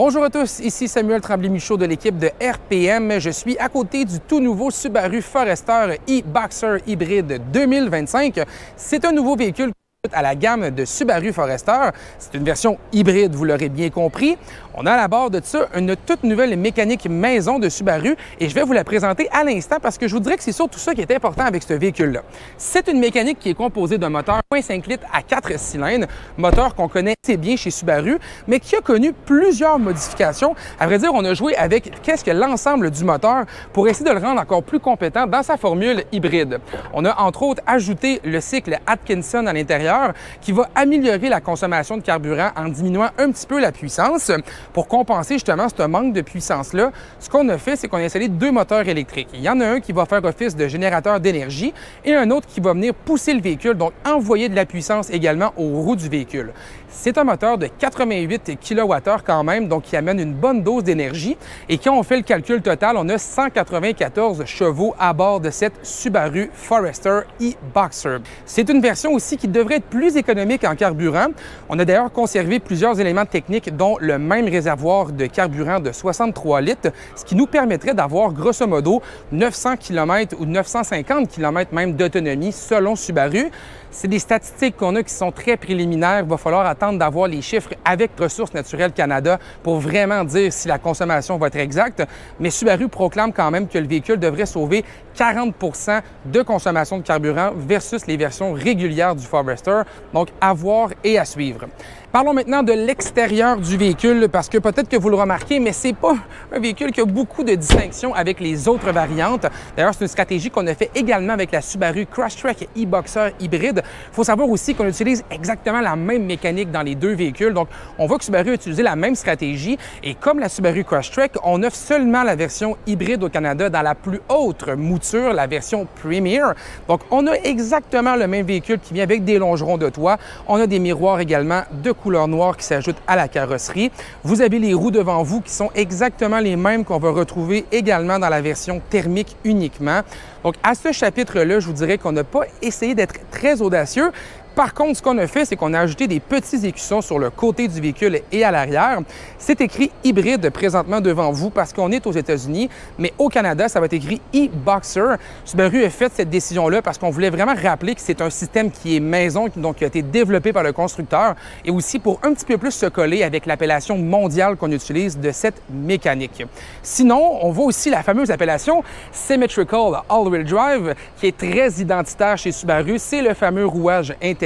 Bonjour à tous, ici Samuel Tremblay-Michaud de l'équipe de RPM. Je suis à côté du tout nouveau Subaru Forester e-Boxer hybride 2025. C'est un nouveau véhicule à la gamme de Subaru Forester. C'est une version hybride, vous l'aurez bien compris. On a à la barre de ça une toute nouvelle mécanique maison de Subaru et je vais vous la présenter à l'instant parce que je vous dirais que c'est surtout ça qui est important avec ce véhicule-là. C'est une mécanique qui est composée d'un moteur 1.5 litres à 4 cylindres, moteur qu'on connaît assez bien chez Subaru, mais qui a connu plusieurs modifications. À vrai dire, on a joué avec qu'est-ce que l'ensemble du moteur pour essayer de le rendre encore plus compétent dans sa formule hybride. On a entre autres ajouté le cycle Atkinson à l'intérieur qui va améliorer la consommation de carburant en diminuant un petit peu la puissance. Pour compenser justement ce manque de puissance-là, ce qu'on a fait, c'est qu'on a installé deux moteurs électriques. Il y en a un qui va faire office de générateur d'énergie et un autre qui va venir pousser le véhicule, donc envoyer de la puissance également aux roues du véhicule. C'est un moteur de 88 kWh quand même, donc qui amène une bonne dose d'énergie. Et quand on fait le calcul total, on a 194 chevaux à bord de cette Subaru Forester e-Boxer. C'est une version aussi qui devrait être plus économique en carburant. On a d'ailleurs conservé plusieurs éléments techniques, dont le même réservoir de carburant de 63 litres, ce qui nous permettrait d'avoir grosso modo 900 km ou 950 km même d'autonomie selon Subaru. C'est des statistiques qu'on a qui sont très préliminaires. Il va falloir attendre d'avoir les chiffres avec Ressources naturelles Canada pour vraiment dire si la consommation va être exacte. Mais Subaru proclame quand même que le véhicule devrait sauver 40 % de consommation de carburant versus les versions régulières du Forester. Donc, à voir et à suivre. Parlons maintenant de l'extérieur du véhicule parce que peut-être que vous le remarquez, mais c'est pas un véhicule qui a beaucoup de distinctions avec les autres variantes. D'ailleurs, c'est une stratégie qu'on a fait également avec la Subaru Crosstrek e-Boxer hybride. Il faut savoir aussi qu'on utilise exactement la même mécanique dans les deux véhicules. Donc, on voit que Subaru a utilisé la même stratégie et comme la Subaru Crosstrek, on offre seulement la version hybride au Canada dans la plus haute mouture, la version Premier. Donc, on a exactement le même véhicule qui vient avec des longerons de toit. On a des miroirs également de couleur noire qui s'ajoute à la carrosserie. Vous avez les roues devant vous qui sont exactement les mêmes qu'on va retrouver également dans la version thermique uniquement. Donc, à ce chapitre-là, je vous dirais qu'on n'a pas essayé d'être très audacieux. Par contre, ce qu'on a fait, c'est qu'on a ajouté des petits écussons sur le côté du véhicule et à l'arrière. C'est écrit hybride présentement devant vous parce qu'on est aux États-Unis, mais au Canada, ça va être écrit e-Boxer. Subaru a fait cette décision-là parce qu'on voulait vraiment rappeler que c'est un système qui est maison, donc qui a été développé par le constructeur et aussi pour un petit peu plus se coller avec l'appellation mondiale qu'on utilise de cette mécanique. Sinon, on voit aussi la fameuse appellation Symmetrical All-Wheel Drive qui est très identitaire chez Subaru. C'est le fameux rouage intégral.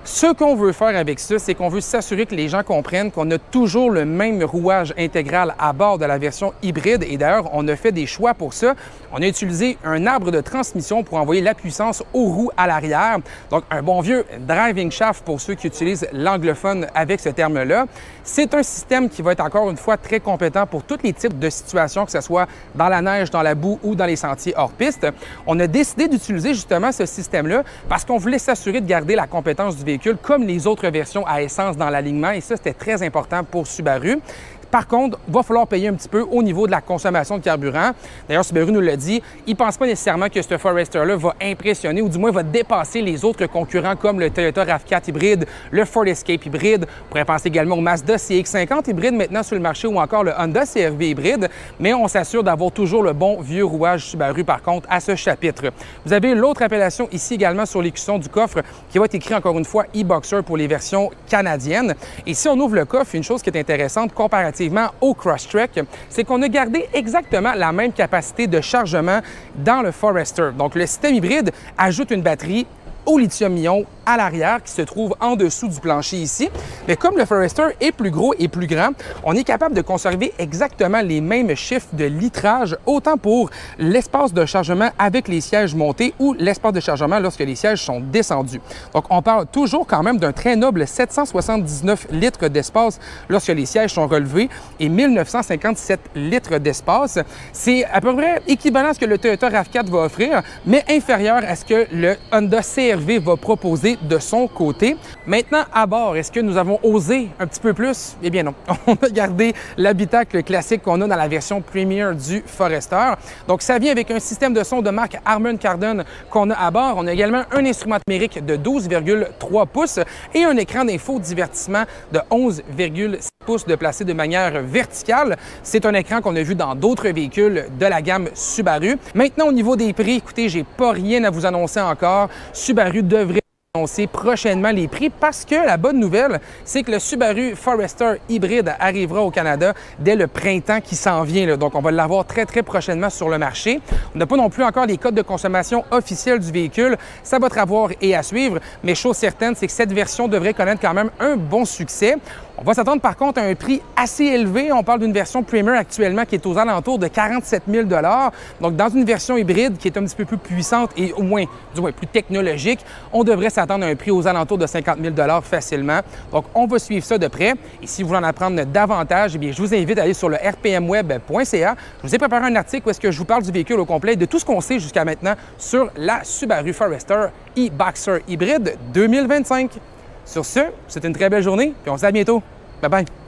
Ce qu'on veut faire avec ça, c'est qu'on veut s'assurer que les gens comprennent qu'on a toujours le même rouage intégral à bord de la version hybride. Et d'ailleurs, on a fait des choix pour ça. On a utilisé un arbre de transmission pour envoyer la puissance aux roues à l'arrière. Donc, un bon vieux driving shaft pour ceux qui utilisent l'anglophone avec ce terme-là. C'est un système qui va être encore une fois très compétent pour tous les types de situations, que ce soit dans la neige, dans la boue ou dans les sentiers hors piste. On a décidé d'utiliser justement ce système-là parce qu'on voulait s'assurer de garder la compétence du véhicule comme les autres versions à essence dans l'alignement et ça, c'était très important pour Subaru. Par contre, il va falloir payer un petit peu au niveau de la consommation de carburant. D'ailleurs, Subaru nous l'a dit, il ne pense pas nécessairement que ce Forester-là va impressionner ou du moins va dépasser les autres concurrents comme le Toyota RAV4 hybride, le Ford Escape hybride. On pourrait penser également au Mazda CX-50 hybride maintenant sur le marché ou encore le Honda CR-V hybride. Mais on s'assure d'avoir toujours le bon vieux rouage Subaru par contre à ce chapitre. Vous avez l'autre appellation ici également sur l'écusson du coffre qui va être écrit encore une fois e-Boxer pour les versions canadiennes. Et si on ouvre le coffre, une chose qui est intéressante comparativement au Crosstrek, c'est qu'on a gardé exactement la même capacité de chargement dans le Forester. Donc, le système hybride ajoute une batterie au lithium-ion à l'arrière qui se trouve en dessous du plancher ici. Mais comme le Forester est plus gros et plus grand, on est capable de conserver exactement les mêmes chiffres de litrage, autant pour l'espace de chargement avec les sièges montés ou l'espace de chargement lorsque les sièges sont descendus. Donc, on parle toujours quand même d'un très noble 779 litres d'espace lorsque les sièges sont relevés et 1957 litres d'espace. C'est à peu près équivalent à ce que le Toyota RAV4 va offrir, mais inférieur à ce que le Honda CR-V CR-V va proposer de son côté. Maintenant, à bord, est-ce que nous avons osé un petit peu plus? Eh bien non. On a gardé l'habitacle classique qu'on a dans la version Premier du Forester. Donc, ça vient avec un système de son de marque Harman Kardon qu'on a à bord. On a également un instrument numérique de 12,3 pouces et un écran d'infodivertissement de 11,6 pouces de placé de manière verticale. C'est un écran qu'on a vu dans d'autres véhicules de la gamme Subaru. Maintenant, au niveau des prix, écoutez, j'ai pas rien à vous annoncer encore. Subaru devrait annoncer prochainement les prix parce que la bonne nouvelle, c'est que le Subaru Forester hybride arrivera au Canada dès le printemps qui s'en vient. Là. Donc, on va l'avoir très prochainement sur le marché. On n'a pas non plus encore les codes de consommation officiels du véhicule. Ça va être à voir et à suivre, mais chose certaine, c'est que cette version devrait connaître quand même un bon succès. On va s'attendre par contre à un prix assez élevé. On parle d'une version Premier actuellement qui est aux alentours de 47 000 $. Donc, dans une version hybride qui est un petit peu plus puissante et du moins plus technologique, on devrait s'attendre à un prix aux alentours de 50 000 $ facilement. Donc, on va suivre ça de près. Et si vous voulez en apprendre davantage, eh bien, je vous invite à aller sur le rpmweb.ca. Je vous ai préparé un article où est-ce que je vous parle du véhicule au complet, de tout ce qu'on sait jusqu'à maintenant sur la Subaru Forester e-Boxer hybride 2025. Sur ce, c'est une très belle journée, puis on se dit à bientôt. Bye bye!